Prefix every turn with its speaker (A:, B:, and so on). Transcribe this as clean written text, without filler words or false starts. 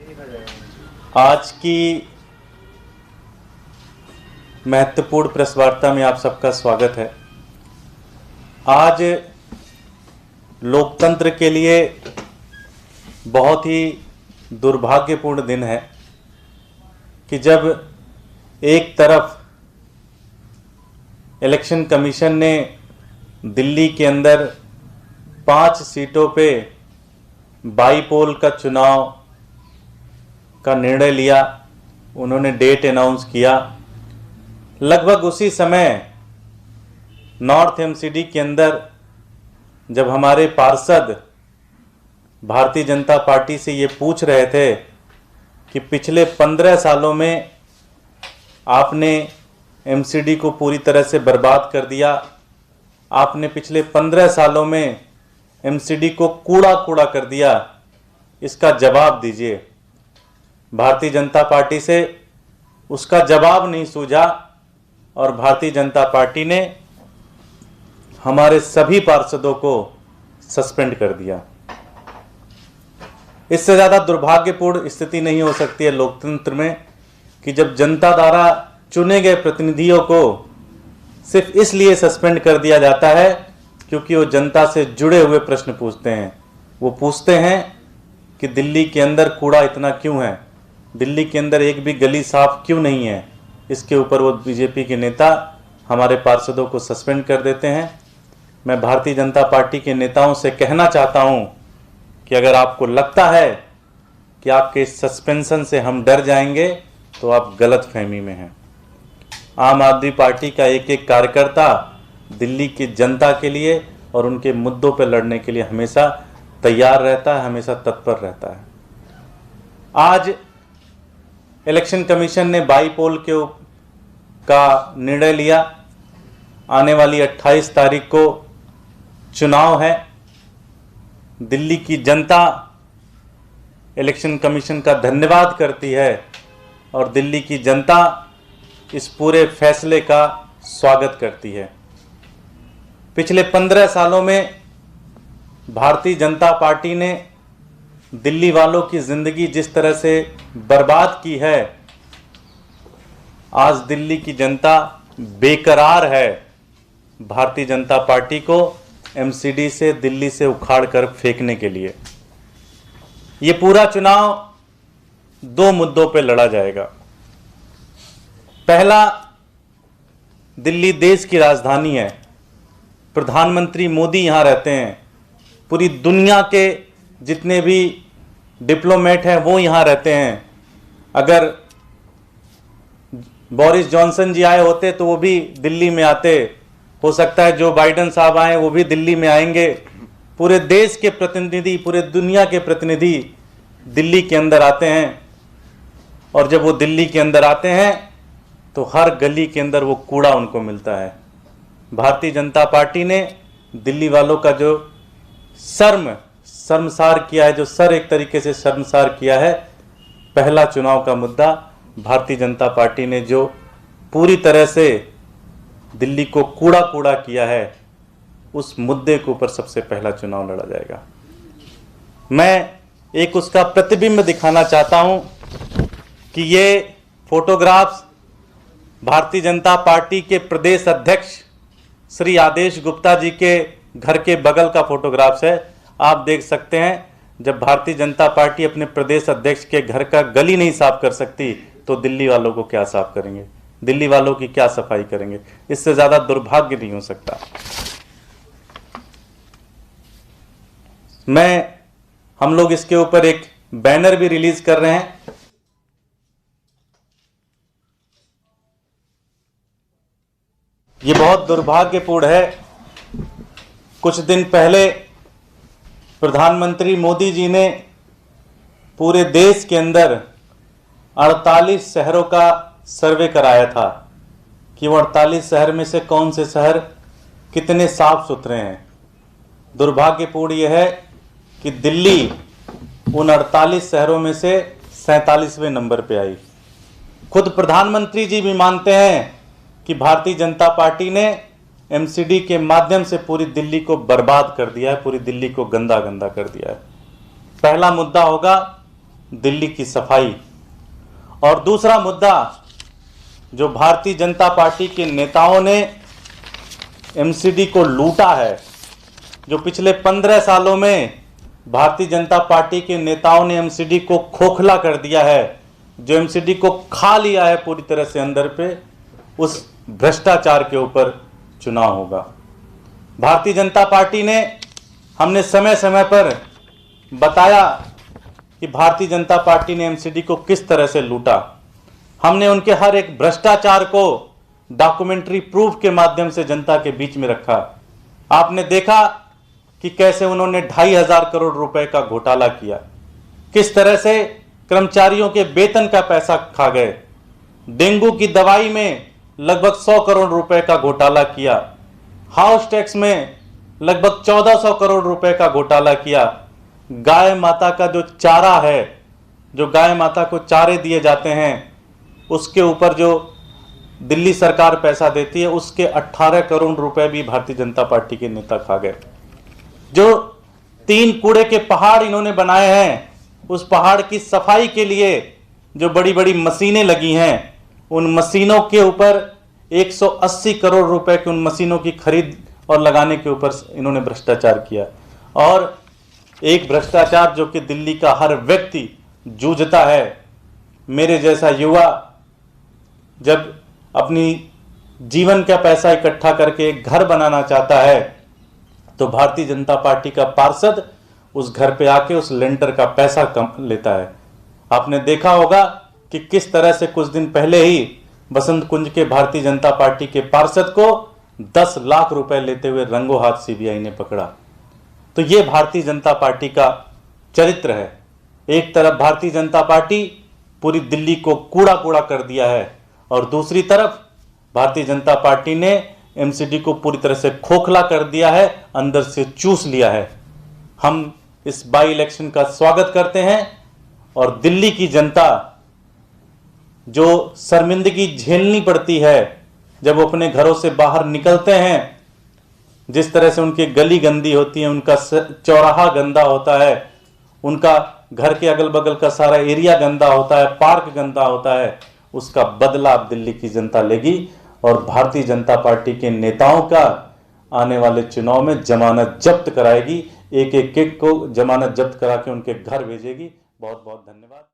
A: आज की महत्वपूर्ण प्रेस वार्ता में आप सबका स्वागत है। आज लोकतंत्र के लिए बहुत ही दुर्भाग्यपूर्ण दिन है कि जब एक तरफ इलेक्शन कमीशन ने दिल्ली के अंदर 5 सीटों पे बाईपोल का चुनाव का निर्णय लिया, उन्होंने डेट अनाउंस किया। लगभग उसी समय नॉर्थ एमसीडी के अंदर जब हमारे पार्षद भारतीय जनता पार्टी से ये पूछ रहे थे कि पिछले 15 सालों में आपने एमसीडी को पूरी तरह से बर्बाद कर दिया, आपने पिछले 15 सालों में एमसीडी को कूड़ा कूड़ा कर दिया, इसका जवाब दीजिए। भारतीय जनता पार्टी से उसका जवाब नहीं सूझा और भारतीय जनता पार्टी ने हमारे सभी पार्षदों को सस्पेंड कर दिया। इससे ज़्यादा दुर्भाग्यपूर्ण स्थिति नहीं हो सकती है लोकतंत्र में कि जब जनता द्वारा चुने गए प्रतिनिधियों को सिर्फ इसलिए सस्पेंड कर दिया जाता है क्योंकि वो जनता से जुड़े हुए प्रश्न पूछते हैं। वो पूछते हैं कि दिल्ली के अंदर कूड़ा इतना क्यों है, दिल्ली के अंदर एक भी गली साफ क्यों नहीं है। इसके ऊपर वो बीजेपी के नेता हमारे पार्षदों को सस्पेंड कर देते हैं। मैं भारतीय जनता पार्टी के नेताओं से कहना चाहता हूं कि अगर आपको लगता है कि आपके सस्पेंशन से हम डर जाएंगे तो आप गलत फहमी में हैं। आम आदमी पार्टी का एक एक कार्यकर्ता दिल्ली की जनता के लिए और उनके मुद्दों पर लड़ने के लिए हमेशा तैयार रहता है, हमेशा तत्पर रहता है। आज इलेक्शन कमीशन ने बाईपोल का निर्णय लिया। आने वाली 28 तारीख को चुनाव है। दिल्ली की जनता इलेक्शन कमीशन का धन्यवाद करती है और दिल्ली की जनता इस पूरे फैसले का स्वागत करती है। पिछले 15 सालों में भारतीय जनता पार्टी ने दिल्ली वालों की जिंदगी जिस तरह से बर्बाद की है, आज दिल्ली की जनता बेकरार है भारतीय जनता पार्टी को एमसीडी से दिल्ली से उखाड़ कर फेंकने के लिए। ये पूरा चुनाव 2 मुद्दों पे लड़ा जाएगा। पहला, दिल्ली देश की राजधानी है, प्रधानमंत्री मोदी यहां रहते हैं, पूरी दुनिया के जितने भी डिप्लोमेट हैं वो यहां रहते हैं। अगर बोरिस जॉनसन जी आए होते तो वो भी दिल्ली में आते, हो सकता है जो बाइडेन साहब आए वो भी दिल्ली में आएंगे। पूरे देश के प्रतिनिधि, पूरे दुनिया के प्रतिनिधि दिल्ली के अंदर आते हैं और जब वो दिल्ली के अंदर आते हैं तो हर गली के अंदर वो कूड़ा उनको मिलता है। भारतीय जनता पार्टी ने दिल्ली वालों का जो शर्मसार किया है, जो एक तरीके से शर्मसार किया है। पहला चुनाव का मुद्दा भारतीय जनता पार्टी ने जो पूरी तरह से दिल्ली को कूड़ा कूड़ा किया है, उस मुद्दे के ऊपर सबसे पहला चुनाव लड़ा जाएगा। मैं एक उसका प्रतिबिंब दिखाना चाहता हूं कि ये फोटोग्राफ्स भारतीय जनता पार्टी के प्रदेश अध्यक्ष श्री आदेश गुप्ता जी के घर के बगल का फोटोग्राफ्स है। आप देख सकते हैं, जब भारतीय जनता पार्टी अपने प्रदेश अध्यक्ष के घर का गली नहीं साफ कर सकती तो दिल्ली वालों को क्या साफ करेंगे, दिल्ली वालों की क्या सफाई करेंगे। इससे ज्यादा दुर्भाग्य नहीं हो सकता। हम लोग इसके ऊपर एक बैनर भी रिलीज कर रहे हैं। ये बहुत दुर्भाग्यपूर्ण है। कुछ दिन पहले प्रधानमंत्री मोदी जी ने पूरे देश के अंदर 48 शहरों का सर्वे कराया था कि वो 48 शहर में से कौन से शहर कितने साफ सुथरे हैं। दुर्भाग्यपूर्ण यह है कि दिल्ली उन 48 शहरों में से 47वें नंबर पे आई। खुद प्रधानमंत्री जी भी मानते हैं कि भारतीय जनता पार्टी ने एमसीडी के माध्यम से पूरी दिल्ली को बर्बाद कर दिया है, पूरी दिल्ली को गंदा गंदा कर दिया है। पहला मुद्दा होगा दिल्ली की सफाई। और दूसरा मुद्दा जो भारतीय जनता पार्टी के नेताओं ने एमसीडी को लूटा है, जो पिछले 15 सालों में भारतीय जनता पार्टी के नेताओं ने एमसीडी को खोखला कर दिया है, जो एमसीडी को खा लिया है पूरी तरह से अंदर पे, उस भ्रष्टाचार के ऊपर चुनाव होगा। भारतीय जनता पार्टी ने, हमने समय समय पर बताया कि भारतीय जनता पार्टी ने एमसीडी को किस तरह से लूटा। हमने उनके हर एक भ्रष्टाचार को डॉक्यूमेंट्री प्रूफ के माध्यम से जनता के बीच में रखा। आपने देखा कि कैसे उन्होंने 2,500 करोड़ रुपए का घोटाला किया, किस तरह से कर्मचारियों के वेतन का पैसा खा गए, डेंगू की दवाई में लगभग 100 करोड़ रुपए का घोटाला किया, हाउस टैक्स में लगभग 1400 करोड़ रुपए का घोटाला किया, गाय माता का जो चारा है, जो गाय माता को चारे दिए जाते हैं, उसके ऊपर जो दिल्ली सरकार पैसा देती है, उसके 18 करोड़ रुपए भी भारतीय जनता पार्टी के नेता खा गए। जो 3 कूड़े के पहाड़ इन्होंने बनाए हैं, उस पहाड़ की सफाई के लिए जो बड़ी बड़ी मशीनें लगी हैं, उन मशीनों के ऊपर 180 करोड़ रुपए की उन मशीनों की खरीद और लगाने के ऊपर इन्होंने भ्रष्टाचार किया। और एक भ्रष्टाचार जो कि दिल्ली का हर व्यक्ति जूझता है। मेरे जैसा युवा जब अपनी जीवन का पैसा इकट्ठा करके एक घर बनाना चाहता है, तो भारतीय जनता पार्टी का पार्षद उस घर पे आके उस लेंटर का पैसा कम लेता है। आपने देखा होगा कि किस तरह से कुछ दिन पहले ही बसंत कुंज के भारतीय जनता पार्टी के पार्षद को 10 लाख रुपए लेते हुए रंगों हाथ सीबीआई ने पकड़ा। तो ये भारतीय जनता पार्टी का चरित्र है। एक तरफ भारतीय जनता पार्टी पूरी दिल्ली को कूड़ा कूड़ा कर दिया है, और दूसरी तरफ भारतीय जनता पार्टी ने एमसीडी को पूरी तरह से खोखला कर दिया है, अंदर से चूस लिया है। हम इस बाई इलेक्शन का स्वागत करते हैं, और दिल्ली की जनता जो शर्मिंदगी झेलनी पड़ती है जब वो अपने घरों से बाहर निकलते हैं, जिस तरह से उनकी गली गंदी होती है, उनका चौराहा गंदा होता है, उनका घर के अगल बगल का सारा एरिया गंदा होता है, पार्क गंदा होता है, उसका बदला अब दिल्ली की जनता लेगी। और भारतीय जनता पार्टी के नेताओं का आने वाले चुनाव में जमानत जब्त कराएगी, एक एक को जमानत जब्त करा के उनके घर भेजेगी। बहुत बहुत धन्यवाद।